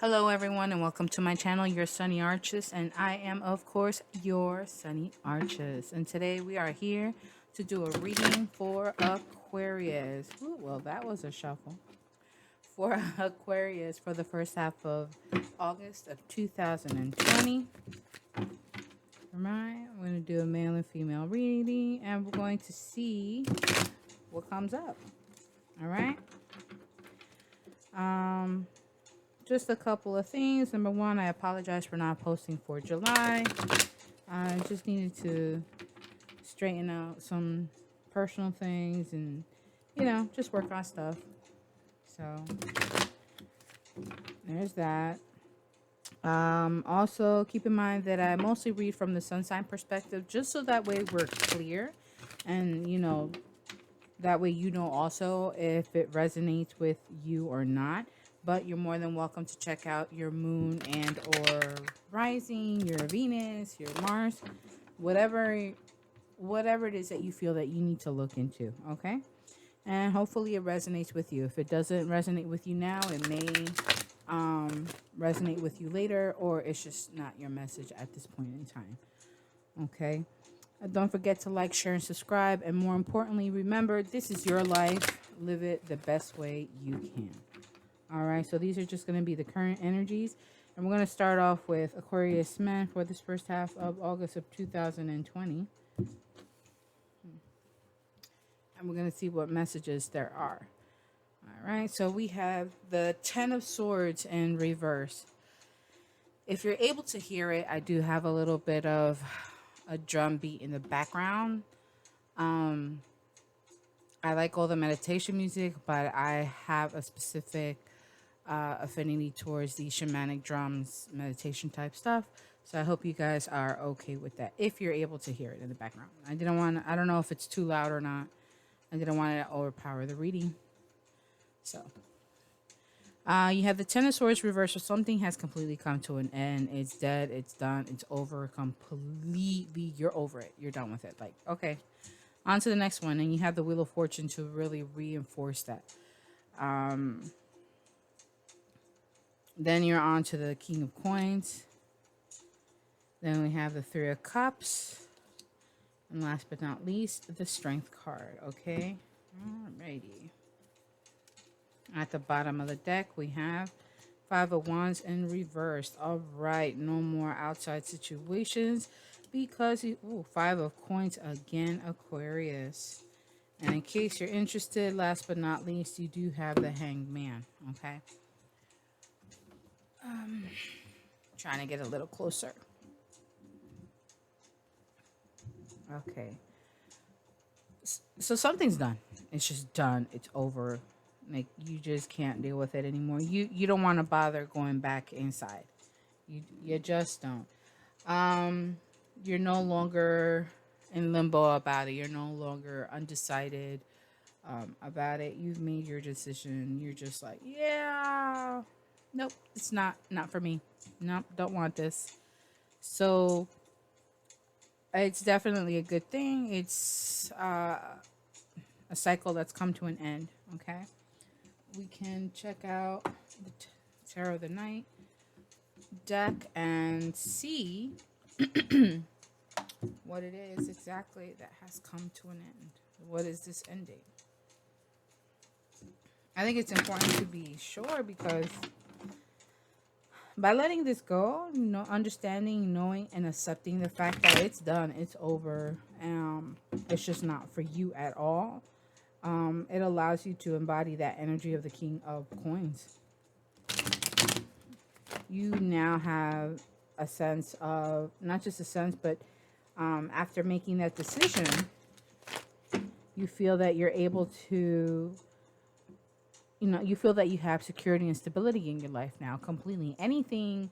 Hello everyone and welcome to my channel, Your Sunny Arches, and I am of course your Sunny Arches. And today we are here to do a reading for Aquarius. Ooh, well, that was a shuffle. For Aquarius for the first half of August of 2020. Alright, I'm going to do a male and female reading and we're going to see what comes up. Alright. Just a couple of things. Number one, I apologize for not posting for July. I just needed to straighten out some personal things and, just work on stuff. So, there's that. Also, keep in mind that I mostly read from the sun sign perspective, just so that way we're clear. And, that way also if it resonates with you or not. But you're more than welcome to check out your moon and or rising, your Venus, your Mars, whatever it is that you feel that you need to look into, okay? And hopefully it resonates with you. If it doesn't resonate with you now, it may resonate with you later, or it's just not your message at this point in time, okay? Don't forget to like, share, and subscribe. And more importantly, remember, this is your life. Live it the best way you can. All right, so these are just going to be the current energies. And we're going to start off with Aquarius men for this first half of August of 2020. And we're going to see what messages there are. All right, so we have the Ten of Swords in reverse. If you're able to hear it, I do have a little bit of a drum beat in the background. I like all the meditation music, but I have a specific affinity towards the shamanic drums, meditation type stuff. So I hope you guys are okay with that if you're able to hear it in the background. I don't know if it's too loud or not. I didn't want it to overpower the reading. So you have the Ten of Swords reversed, so something has completely come to an end. It's dead, it's done, it's over completely. You're over it. You're done with it. Like, okay. On to the next one. And you have the Wheel of Fortune to really reinforce that. Then you're on to the King of Coins. Then we have the Three of Cups. And last but not least, the Strength card. Okay? Alrighty. At the bottom of the deck, we have Five of Wands in reversed. Alright, no more outside situations. Because, Five of Coins again, Aquarius. And in case you're interested, last but not least, you do have the Hanged Man. Okay? Trying to get a little closer. Okay. So something's done. It's just done. It's over. Like, you just can't deal with it anymore. You don't want to bother going back inside. You just don't. You're no longer in limbo about it. You're no longer undecided about it. You've made your decision. You're just like, yeah, nope, it's not for me. Nope, don't want this. So it's definitely a good thing. It's a cycle that's come to an end. Okay, we can check out the Tarot of the Night deck and see what it is exactly that has come to an end. What is this ending? I think it's important to be sure, because by letting this go, understanding, knowing, and accepting the fact that it's done, it's over, it's just not for you at all, it allows you to embody that energy of the King of Coins. You now have a sense of, not just a sense, but after making that decision, you feel that you're able to, you feel that you have security and stability in your life now completely. Anything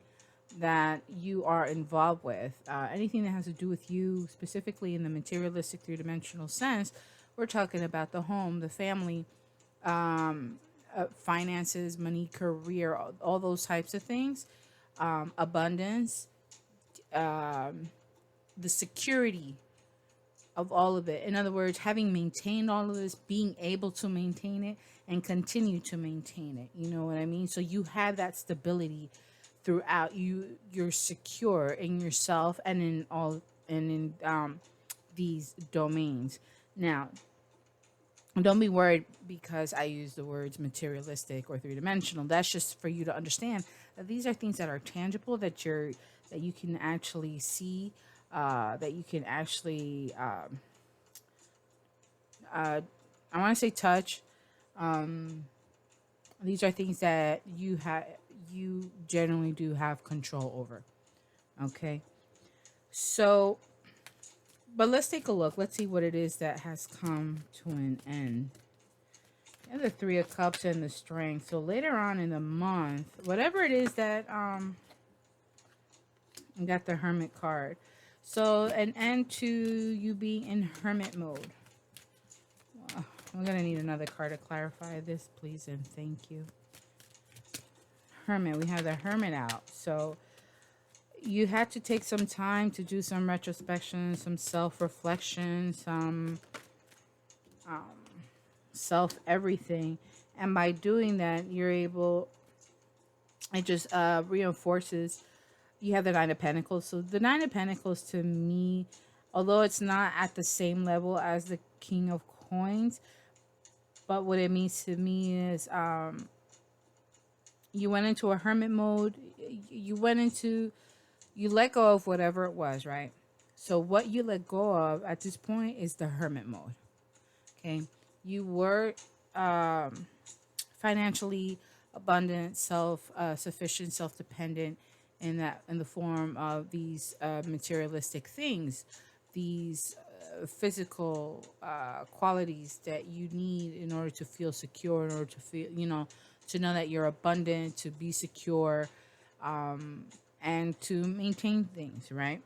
that you are involved with, anything that has to do with you specifically in the materialistic three-dimensional sense, we're talking about the home, the family, finances, money, career, all those types of things, abundance, the security of all of it. In other words, having maintained all of this, being able to maintain it and continue to maintain it. You know what I mean? So you have that stability throughout. You're secure in yourself and in all and in these domains. Now, don't be worried because I use the words materialistic or three-dimensional. That's just for you to understand that these are things that are tangible, that you can actually see, that you can actually I want to say touch. These are things that you generally do have control over. Okay. So, but let's take a look. Let's see what it is that has come to an end. And the Three of Cups and the Strength. So later on in the month, whatever it is that you got the Hermit card. So an end to you being in hermit mode. I'm gonna need another card to clarify this, please and thank you. Hermit. We have the Hermit out. So you had to take some time to do some retrospection, some self-reflection, some self everything, and by doing that you're able, it just reinforces. You have the Nine of Pentacles. So the Nine of Pentacles to me, although it's not at the same level as the King of Coins, but what it means to me is you went into a hermit mode. You let go of whatever it was, right? So what you let go of at this point is the hermit mode. Okay. You were financially abundant, self-sufficient, self-dependent in the form of these materialistic things, these physical qualities that you need in order to feel secure, in order to feel, to know that you're abundant, to be secure, and to maintain things, right?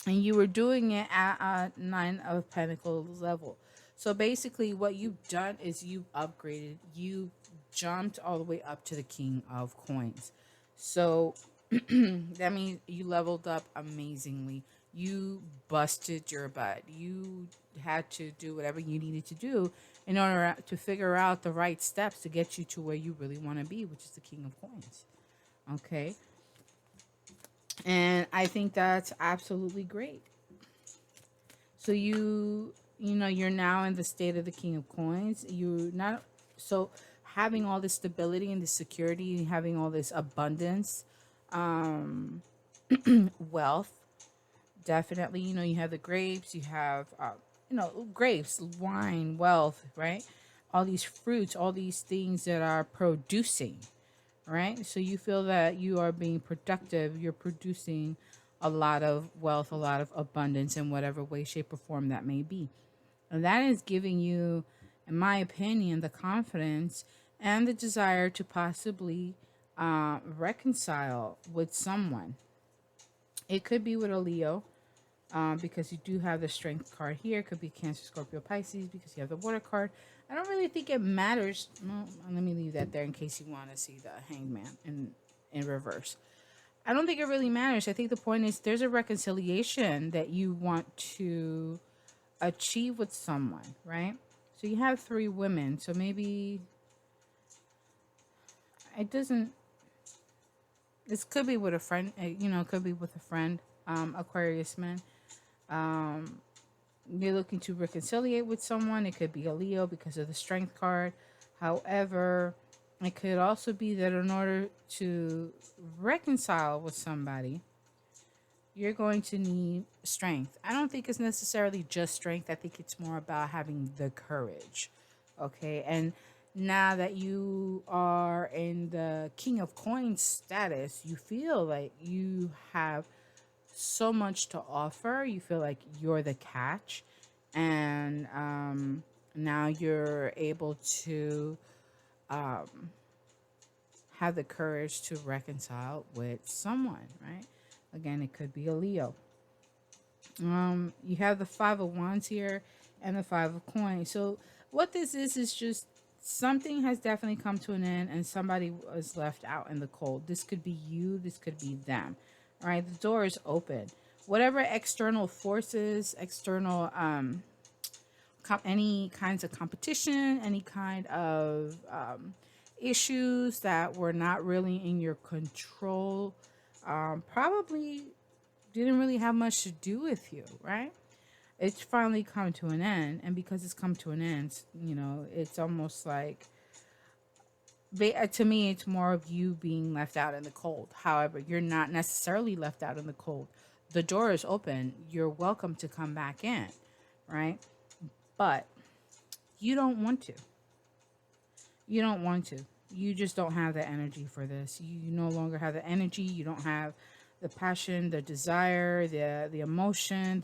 And you were doing it at a Nine of Pentacles level. So basically what you've done is you upgraded. You jumped all the way up to the King of Coins. So that means you leveled up amazingly. You busted your butt. You had to do whatever you needed to do in order to figure out the right steps to get you to where you really want to be, which is the King of Coins. Okay. And I think that's absolutely great. So you're now in the state of the King of Coins. You're not, so having all this stability and this security, having all this abundance, wealth, definitely. You have the grapes, you have grapes, wine, wealth, right? All these fruits, all these things that are producing, right? So you feel that you are being productive, you're producing a lot of wealth, a lot of abundance in whatever way, shape, or form that may be. And that is giving you, in my opinion, the confidence and the desire to possibly reconcile with someone. It could be with a Leo, because you do have the Strength card here. It could be Cancer, Scorpio, Pisces, because you have the Water card. I don't really think it matters. Well, let me leave that there in case you want to see the Hangman in reverse. I don't think it really matters. I think the point is there's a reconciliation that you want to achieve with someone, right? So you have 3 women. So maybe it doesn't, this could be with a friend, it could be with a friend, Aquarius man. You're looking to reconciliate with someone. It could be a Leo because of the Strength card. However, it could also be that in order to reconcile with somebody, you're going to need strength. I don't think it's necessarily just strength. I think it's more about having the courage. Okay. And now that you are in the King of Coins status, you feel like you have so much to offer. You feel like you're the catch. And now you're able to have the courage to reconcile with someone, right? Again, it could be a Leo. You have the Five of Wands here and the Five of Coins. So what this is just something has definitely come to an end and somebody was left out in the cold. This could be you. This could be them. All right. The door is open. whatever external forces, external any kinds of competition, any kind of issues that were not really in your control, probably didn't really have much to do with you, right? It's finally come to an end, and because it's come to an end, you know, it's almost like to me, it's more of you being left out in the cold. However, you're not necessarily left out in the cold. The door is open. You're welcome to come back in, right? But you don't want to. You don't want to. You just don't have the energy for this. You no longer have the energy. You don't have the passion, the desire, the emotion,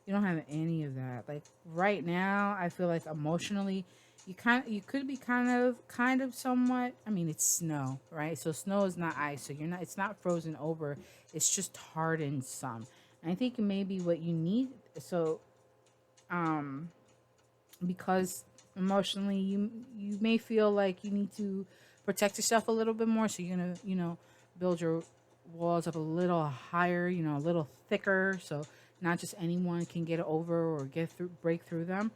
you don't have any of that. Like right now, I feel like emotionally, you could be kind of somewhat. I mean, it's snow, right? So snow is not ice, so you're not. It's not frozen over. It's just hardened some. And I think maybe what you need. So, um, because emotionally you may feel like you need to protect yourself a little bit more, so you're gonna build your walls up a little higher, a little thicker, so not just anyone can get over or break through them.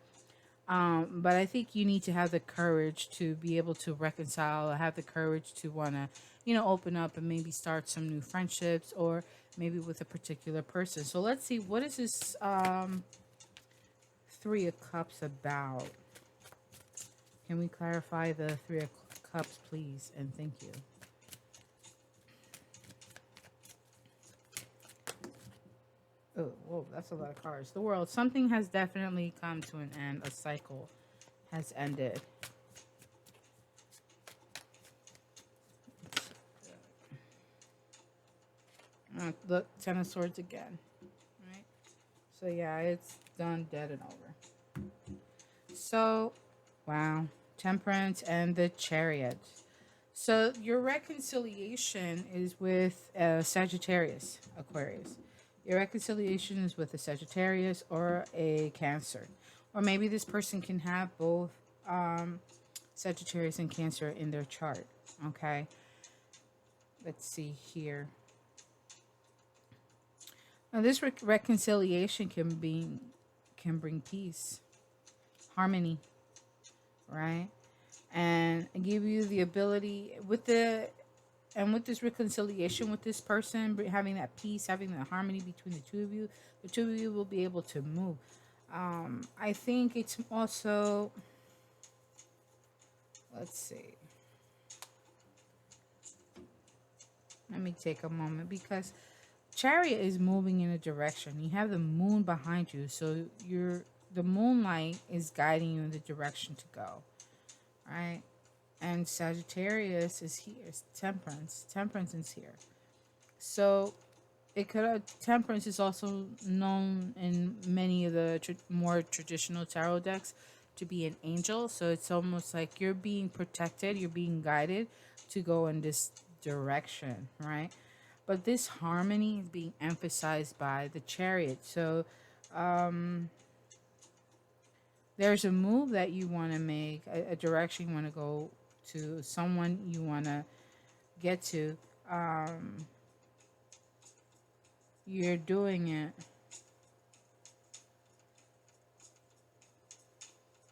But I think you need to have the courage to be able to reconcile, have the courage to want to open up and maybe start some new friendships, or maybe with a particular person. So let's see, what is this Three of Cups about? Can we clarify the Three of Cups, please? And thank you. Oh, whoa, that's a lot of cards. The World. Something has definitely come to an end. A cycle has ended. Look, Ten of Swords again. Right? So, yeah, it's done, dead, and over. So, wow. Temperance and the Chariot. So your reconciliation is with Sagittarius, Aquarius. Your reconciliation is with a Sagittarius or a Cancer. Or maybe this person can have both Sagittarius and Cancer in their chart. Okay. Let's see here. Now this reconciliation can bring peace, harmony, right? And give you the ability with this reconciliation with this person, having that peace, having that harmony between the two of you will be able to move. I think it's also, let's see, let me take a moment, because Chariot is moving in a direction. You have the moon behind you, so the moonlight is guiding you in the direction to go. Right? And Sagittarius is here. It's Temperance. Temperance is here. So Temperance is also known in many of the more traditional tarot decks to be an angel. So it's almost like you're being protected, you're being guided to go in this direction, right? But this harmony is being emphasized by the Chariot. So there's a move that you want to make, a direction you want to go to, someone you want to get to. You're doing it.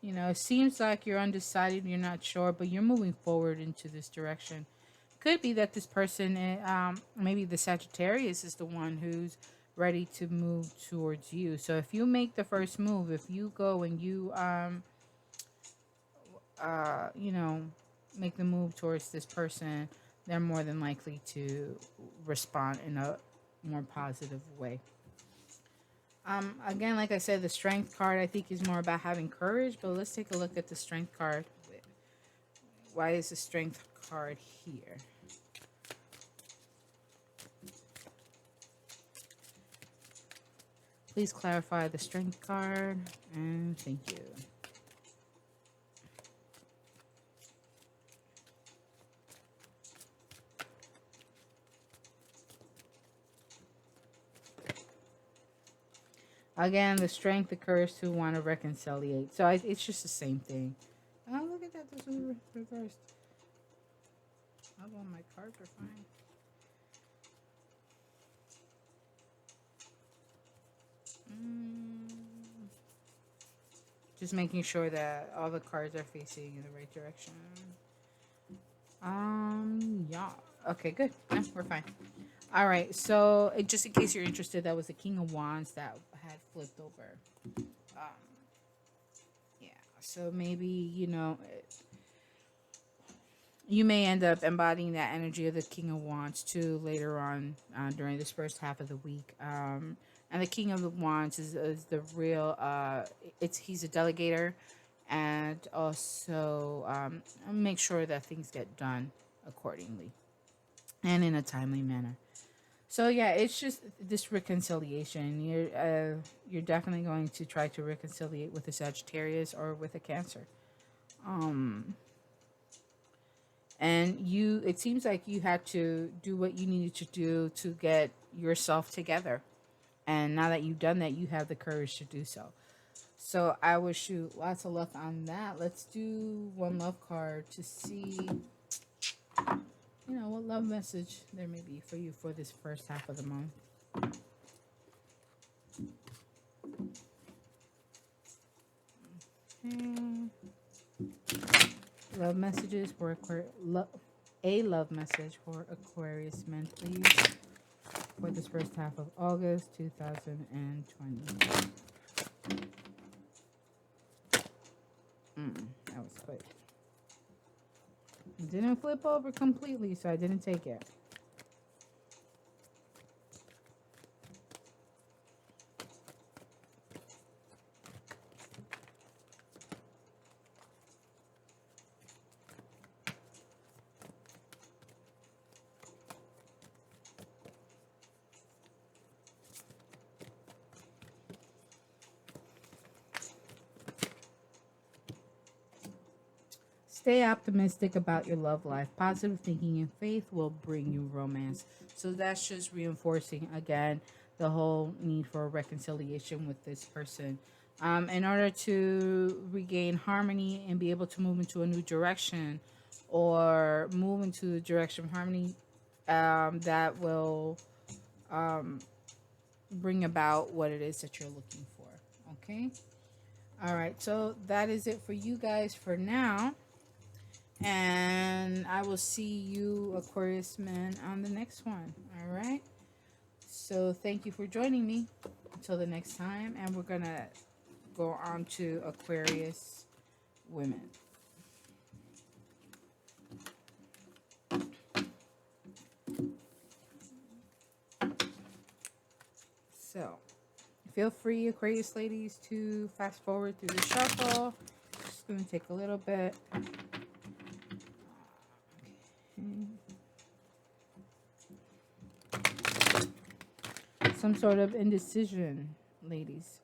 It seems like you're undecided, you're not sure, but you're moving forward into this direction. Could be that this person, maybe the Sagittarius, is the one who's ready to move towards you. So if you make the first move, if you go and you make the move towards this person, they're more than likely to respond in a more positive way. Again, like I said, the Strength card I think is more about having courage, but let's take a look at the Strength card. Why is the Strength card here? Please clarify the Strength card, and thank you. Again, the Strength, the courage to want to reconciliate. So it's just the same thing. Oh, look at that. This was reversed. Although my cards are fine. Just making sure that all the cards are facing in the right direction. Yeah. Okay, good. Yeah, we're fine. All right. So, just in case you're interested, that was the King of Wands that had flipped over. Um, yeah. So maybe you may end up embodying that energy of the King of Wands too later on during this first half of the week. And the King of the Wands is the real. He's a delegator, and also make sure that things get done accordingly and in a timely manner. So yeah, it's just this reconciliation. You're definitely going to try to reconciliate with a Sagittarius or with a Cancer. Um, and it seems like you had to do what you needed to do to get yourself together. And now that you've done that, you have the courage to do so. So I wish you lots of luck on that. Let's do one love card to see, what love message there may be for you for this first half of the month. Okay. Love messages for a love message for Aquarius men, please, for this first half of August 2020. That was quick. It didn't flip over completely, so I didn't take it. Stay optimistic about your love life. Positive thinking and faith will bring you romance. So that's just reinforcing again the whole need for reconciliation with this person. In order to regain harmony and be able to move into a new direction or move into the direction of harmony that will bring about what it is that you're looking for. Okay? All right. So that is it for you guys for now. And I will see you, Aquarius men, on the next one. All right. So thank you for joining me. Until the next time. And we're going to go on to Aquarius women. So feel free, Aquarius ladies, to fast forward through the shuffle. Just going to take a little bit. Some sort of indecision, ladies.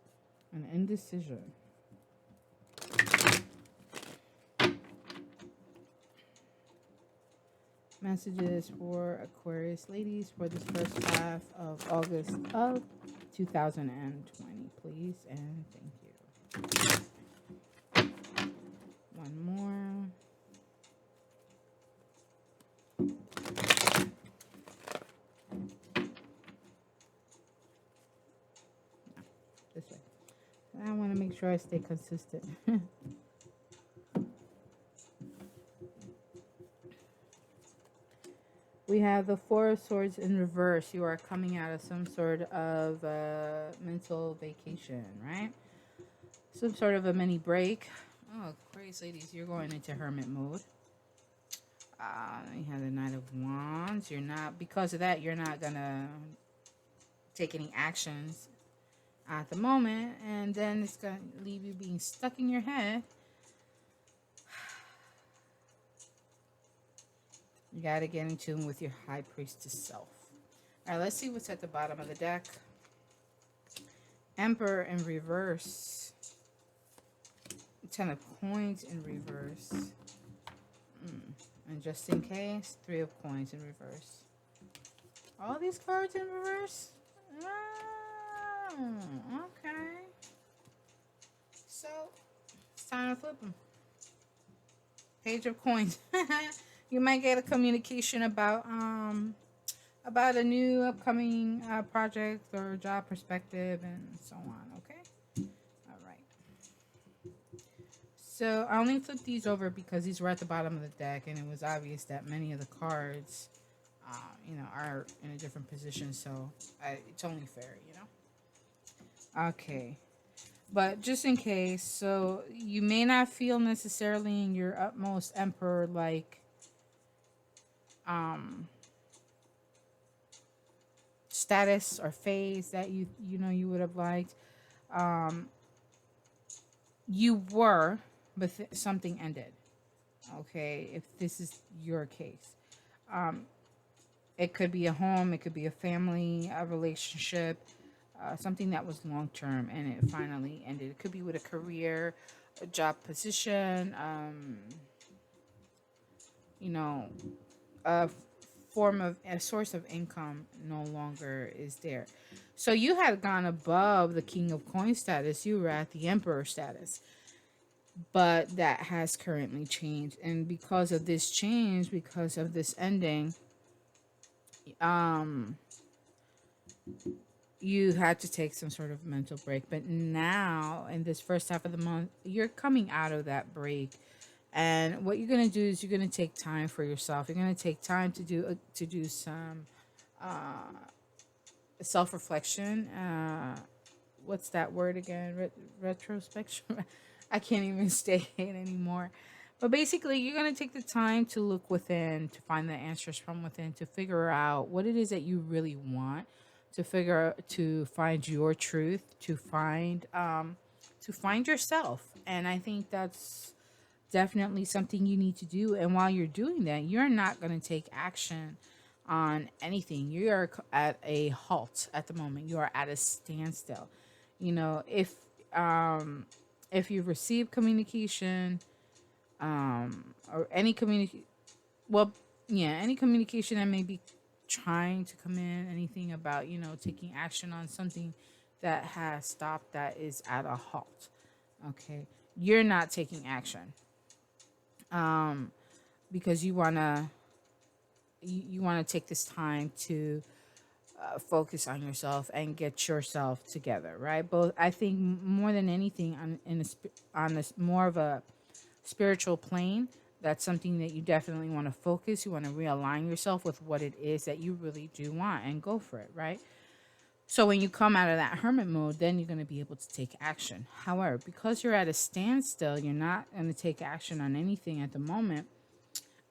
An indecision. Messages for Aquarius ladies for this first half of August of 2020, please, and thank you. One more. This way. I want to make sure I stay consistent. We have the Four of Swords in reverse. You are coming out of some sort of mental vacation, right? Some sort of a mini break. Oh, Aquarius ladies, you're going into hermit mode. You have the Knight of Wands. Because of that, you're not going to take any actions at the moment. And then it's going to leave you being stuck in your head. You got to get in tune with your High Priestess self. All right, let's see what's at the bottom of the deck. Emperor in reverse. Ten of Coins in reverse. And just in case, Three of Coins in reverse. All these cards in reverse? Oh, okay. So, it's time to flip them. Page of Coins. You might get a communication about a new upcoming project or job perspective and so on, okay? All right. So I only flipped these over because these were at the bottom of the deck, and it was obvious that many of the cards, are in a different position. So it's only fair, Okay, but just in case, so you may not feel necessarily in your utmost emperor like um status or phase that you would have liked. Um, you were, but something ended. Okay, if this is your case, um, it could be a home, it could be a family, a relationship, something that was long term, and it finally ended. It could be with a career, a job position, you know, a a source of income no longer is there. So you had gone above the king of coin status, you were at the emperor status, but that has currently changed. And because of this change, because of this ending, um you had to take some sort of mental break. But now in this first half of the month, you're coming out of that break. And what you're going to do is you're going to take time for yourself. You're going to take time to do some self-reflection. What's that word again? Retrospection. I can't even say it anymore. But basically, you're going to take the time to look within, to find the answers from within, to figure out what it is that you really want, to find your truth, to find yourself. And I think that's definitely something you need to do. And while you're doing that, you're not going to take action on anything. You are at a halt at the moment. You are at a standstill. If if you receive communication, or any well, yeah, any communication that may be trying to come in, anything about taking action on something that has stopped, that is at a halt. Okay, you're not taking action, because you want to take this time to focus on yourself and get yourself together, right? Both, I think, more than anything, on this more of a spiritual plane, that's something that you definitely want to focus. You want to realign yourself with what it is that you really do want and go for it, right? So when you come out of that hermit mode, then you're going to be able to take action. However, because you're at a standstill, you're not going to take action on anything at the moment.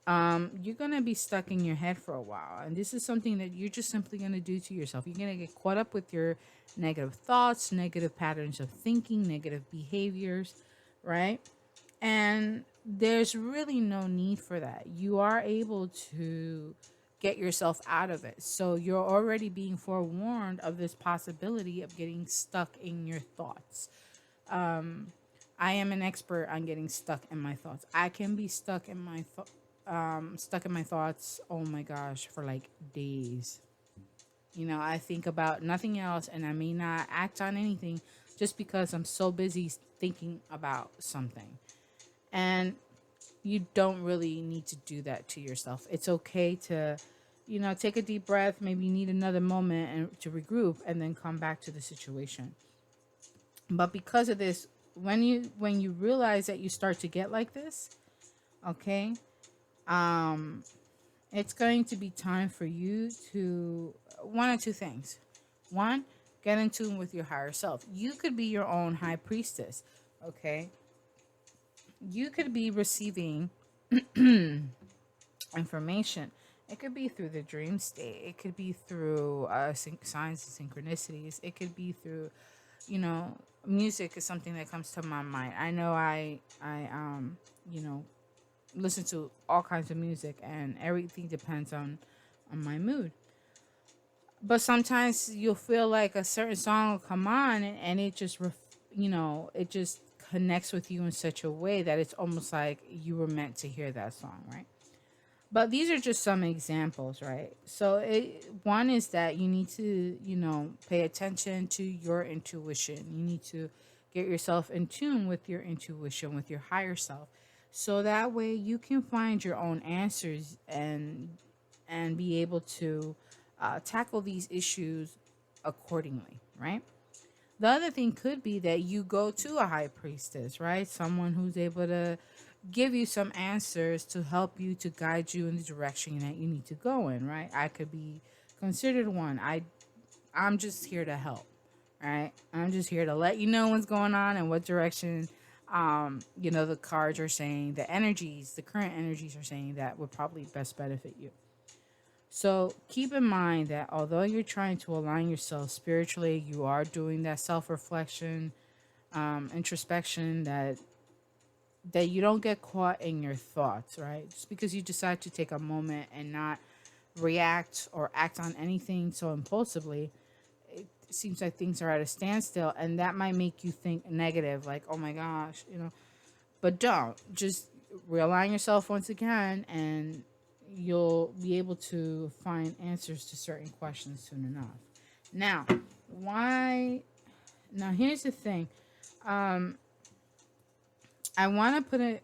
You're going to be stuck in your head for a while. And this is something that you're just simply going to do to yourself. You're going to get caught up with your negative thoughts, negative patterns of thinking, negative behaviors, right? And there's really no need for that. You are able to get yourself out of it. So you're already being forewarned of this possibility of getting stuck in your thoughts. I am an expert on getting stuck in my thoughts. I can be stuck in my thoughts, oh my gosh, for like days. I think about nothing else, and I may not act on anything just because I'm so busy thinking about something. And you don't really need to do that to yourself. It's okay to, take a deep breath. Maybe you need another moment and to regroup, and then come back to the situation. But because of this, when you realize that you start to get like this, okay, um, it's going to be time for you to one or two things. One, get in tune with your higher self. You could be your own high priestess, okay? You could be receiving information. It could be through the dream state. It could be through signs and synchronicities. It could be through, you know, music is something that comes to my mind. I know I listen to all kinds of music, and everything depends on my mood. But sometimes you'll feel like a certain song will come on, and it just it just connects with you in such a way that it's almost like you were meant to hear that song, right? But these are just some examples, right? So one is that you need to, pay attention to your intuition. You need to get yourself in tune with your intuition, with your higher self. So that way you can find your own answers and be able to tackle these issues accordingly, right? The other thing could be that you go to a high priestess, right? Someone who's able to give you some answers to help you, to guide you in the direction that you need to go in, right? I could be considered one. I'm just here to help, right? I'm just here to let you know what's going on and what direction the cards are saying, the energies, the current energies are saying that would probably best benefit you. So keep in mind that although you're trying to align yourself spiritually, you are doing that self-reflection, introspection, that you don't get caught in your thoughts, right? Just because you decide to take a moment and not react or act on anything so impulsively, it seems like things are at a standstill, and that might make you think negative, like, oh my gosh, but don't. Just realign yourself once again, and you'll be able to find answers to certain questions soon enough. Now, why? Now, here's the thing. I want to put it,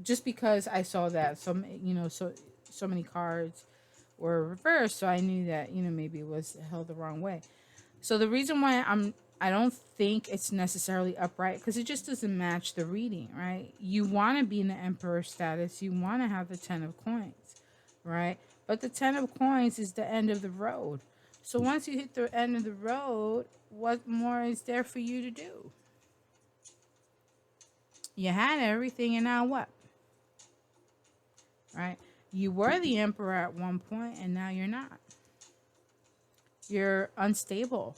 just because I saw that so many cards were reversed, so I knew that maybe it was held the wrong way. So the reason why I don't think it's necessarily upright, because it just doesn't match the reading, right? You want to be in the emperor status. You want to have the 10 of coins, right? But the 10 of coins is the end of the road. So once you hit the end of the road, what more is there for you to do? You had everything, and now what? Right? You were the emperor at one point, and now you're not. You're unstable.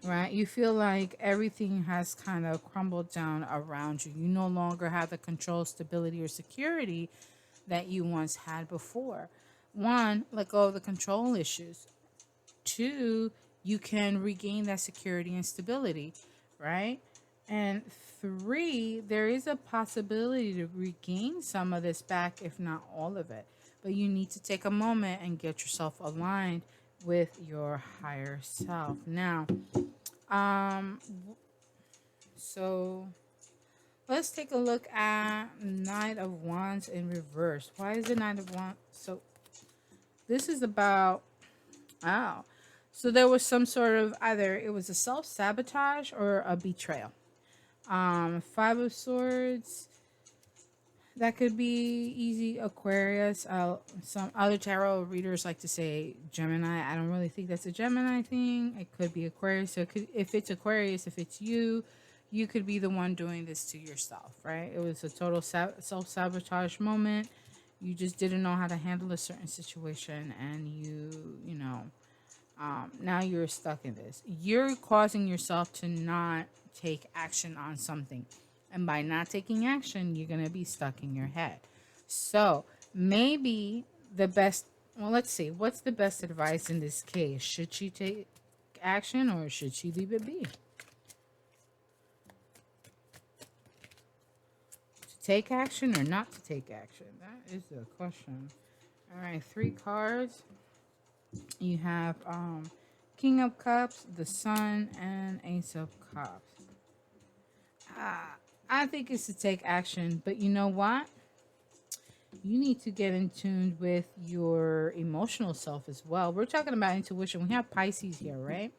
Right? You feel like everything has kind of crumbled down around you. You no longer have the control, stability, or security that you once had before. One, let go of the control issues. Two, you can regain that security and stability, right? And three, there is a possibility to regain some of this back, if not all of it. But you need to take a moment and get yourself aligned with your higher self. Now, so let's take a look at Knight of Wands in reverse. Why is the Knight of Wands? So this is about, so there was some sort of, either it was a self-sabotage or a betrayal. Five of Swords, that could be easy Aquarius. Some other tarot readers like to say Gemini. I don't really think that's a Gemini thing. It could be Aquarius. So if it's Aquarius, if it's you, you could be the one doing this to yourself, right? It was a total self-sabotage moment. You just didn't know how to handle a certain situation, and now you're stuck in this. You're causing yourself to not take action on something. And by not taking action, you're going to be stuck in your head. So maybe let's see. What's the best advice in this case? Should she take action, or should she leave it be? To take action or not to take action? That is the question. All right, 3 cards. You have King of Cups, the Sun, and Ace of Cups. I think it's to take action, but you know what? You need to get in tune with your emotional self as well. We're talking about intuition. We have Pisces here, right?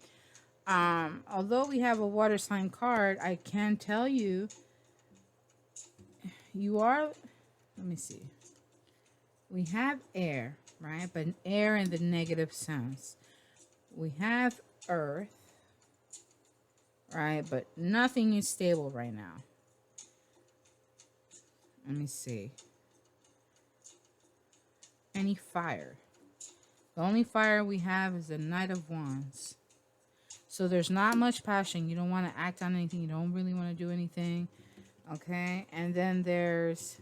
Although we have a water sign card, I can tell you, let me see. We have air, right? But air in the negative sense. We have earth, right? But nothing is stable right now. Let me see. Any fire. The only fire we have is the Knight of Wands. So there's not much passion. You don't want to act on anything. You don't really want to do anything. Okay? And then there's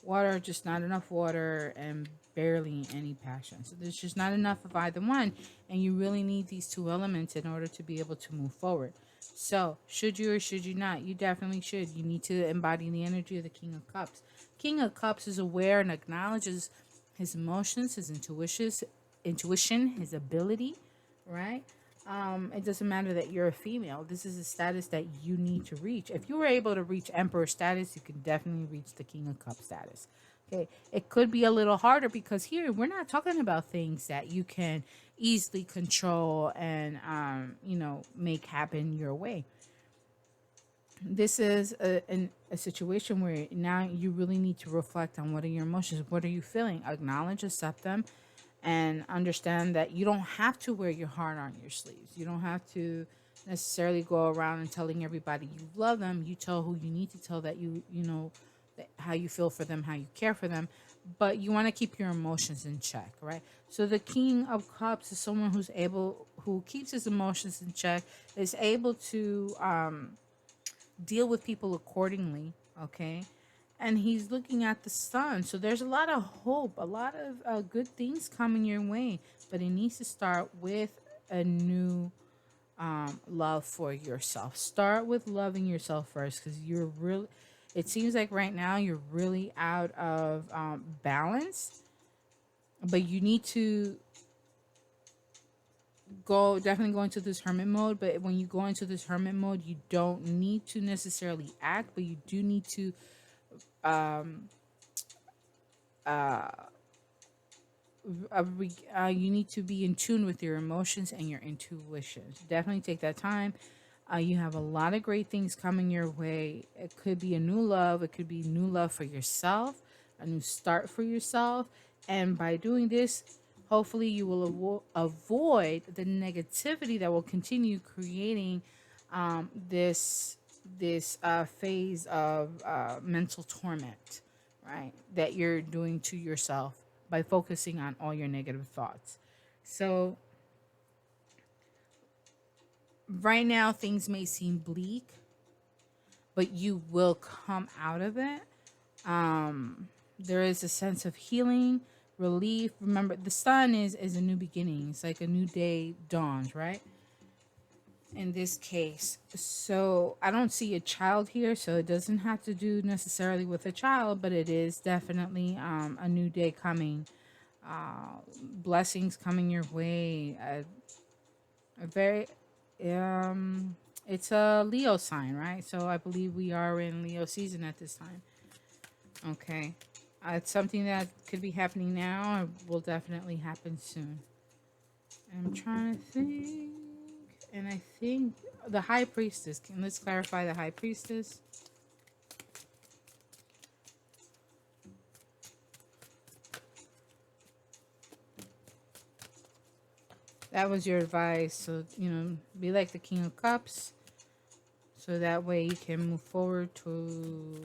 water, just not enough water, and barely any passion. So there's just not enough of either one. And you really need these 2 elements in order to be able to move forward. So, should you or should you not? You definitely should. You need to embody the energy of the King of Cups. King of Cups is aware and acknowledges his emotions, his intuition, his ability, right? It doesn't matter that you're a female. This is a status that you need to reach. If you were able to reach Emperor status, you can definitely reach the King of Cups status. Okay, it could be a little harder because here we're not talking about things that you can easily control and, you know, make happen your way. This is a situation where now you really need to reflect on what are your emotions, what are you feeling, acknowledge, accept them, and understand that you don't have to wear your heart on your sleeves. You don't have to necessarily go around and telling everybody you love them. You tell who you need to tell, that you know how you feel for them, how you care for them, but you want to keep your emotions in check, right? So the King of Cups is someone who keeps his emotions in check, is able to deal with people accordingly, okay? And he's looking at the sun. So there's a lot of hope, a lot of good things coming your way, but it needs to start with a new love for yourself. Start with loving yourself first, because you're really, it seems like right now you're really out of balance, but you need to definitely go into this hermit mode. But when you go into this hermit mode, you don't need to necessarily act, but you do need to you need to be in tune with your emotions and your intuition. Definitely take that time. You have a lot of great things coming your way. It could be a new love. It could be new love for yourself, a new start for yourself. And by doing this, hopefully you will avoid the negativity that will continue creating this phase of mental torment, right? That you're doing to yourself by focusing on all your negative thoughts. So right now things may seem bleak, but you will come out of it. There is a sense of healing, relief. Remember, the sun is a new beginning. It's like a new day dawns, right? In this case. So I don't see a child here, so it doesn't have to do necessarily with a child, but it is definitely a new day coming. Blessings coming your way. A very it's a Leo sign, right? So I believe we are in Leo season at this time. Okay. It's something that could be happening now, or will definitely happen soon. I'm trying to think. And I think the High Priestess. Let's clarify the High Priestess. That was your advice. So, you know, be like the King of Cups. So that way you can move forward to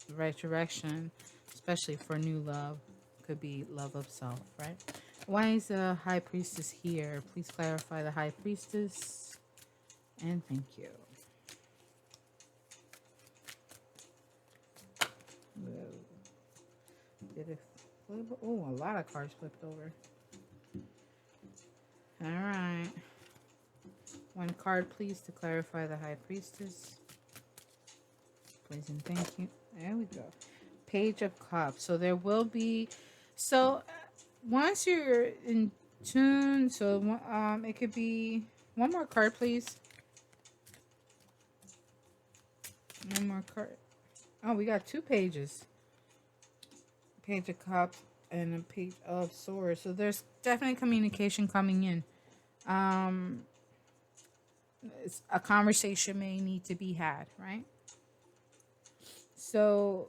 the right direction, especially for new love. Could be love of self, right? Why is the High Priestess here? Please clarify the High Priestess. And thank you. Whoa. Did it flip? Oh, a lot of cards flipped over. All right. One card, please, to clarify the High Priestess. Please and thank you. There we go. Page of Cups. So there will be... So once you're in tune, so it could be... One more card, please. One more card. Oh, we got two pages. Page of Cups and a Page of Swords. So there's definitely communication coming in. A conversation may need to be had, right? So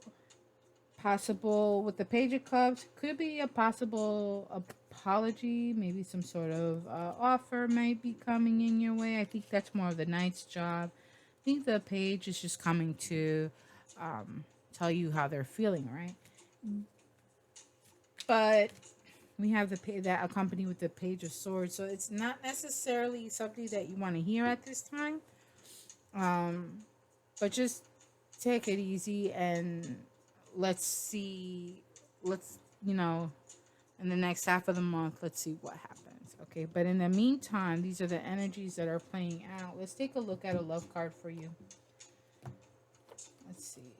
possible with the Page of Cups, could be a possible apology, maybe some sort of offer might be coming in your way. I think that's more of the Knight's job. I think the Page is just coming to tell you how they're feeling, right? But we have that accompanied with the Page of Swords, so it's not necessarily something that you want to hear at this time. But just take it easy and let's see. You know, in the next half of the month, let's see what happens. Okay, but in the meantime, these are the energies that are playing out. Let's take a look at a love card for you. Let's see.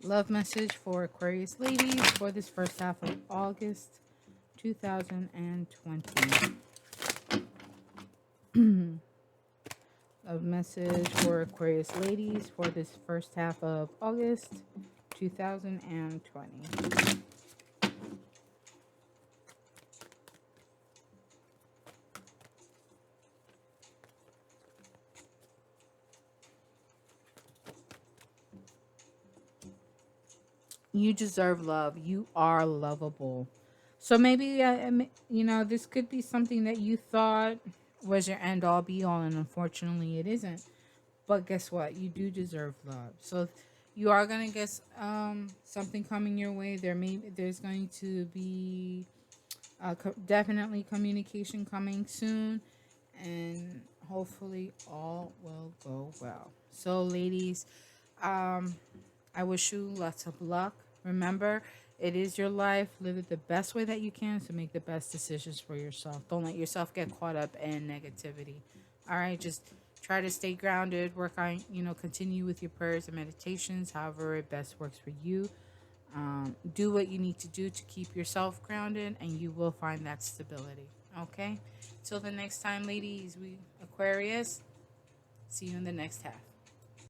Love message for Aquarius ladies for this first half of August 2020. Love message for Aquarius ladies for this first half of August 2020. You deserve love. You are lovable. So maybe, you know, this could be something that you thought was your end all be all, and unfortunately, it isn't. But guess what? You do deserve love. So you are gonna get something coming your way. There's going to be definitely communication coming soon, and hopefully all will go well. So, ladies, um, I wish you lots of luck. Remember, it is your life. Live it the best way that you can to make the best decisions for yourself. Don't let yourself get caught up in negativity. All right, just try to stay grounded. Work on, continue with your prayers and meditations, however it best works for you. Do what you need to do to keep yourself grounded, and you will find that stability. Okay? Till the next time, ladies, we Aquarius. See you in the next half.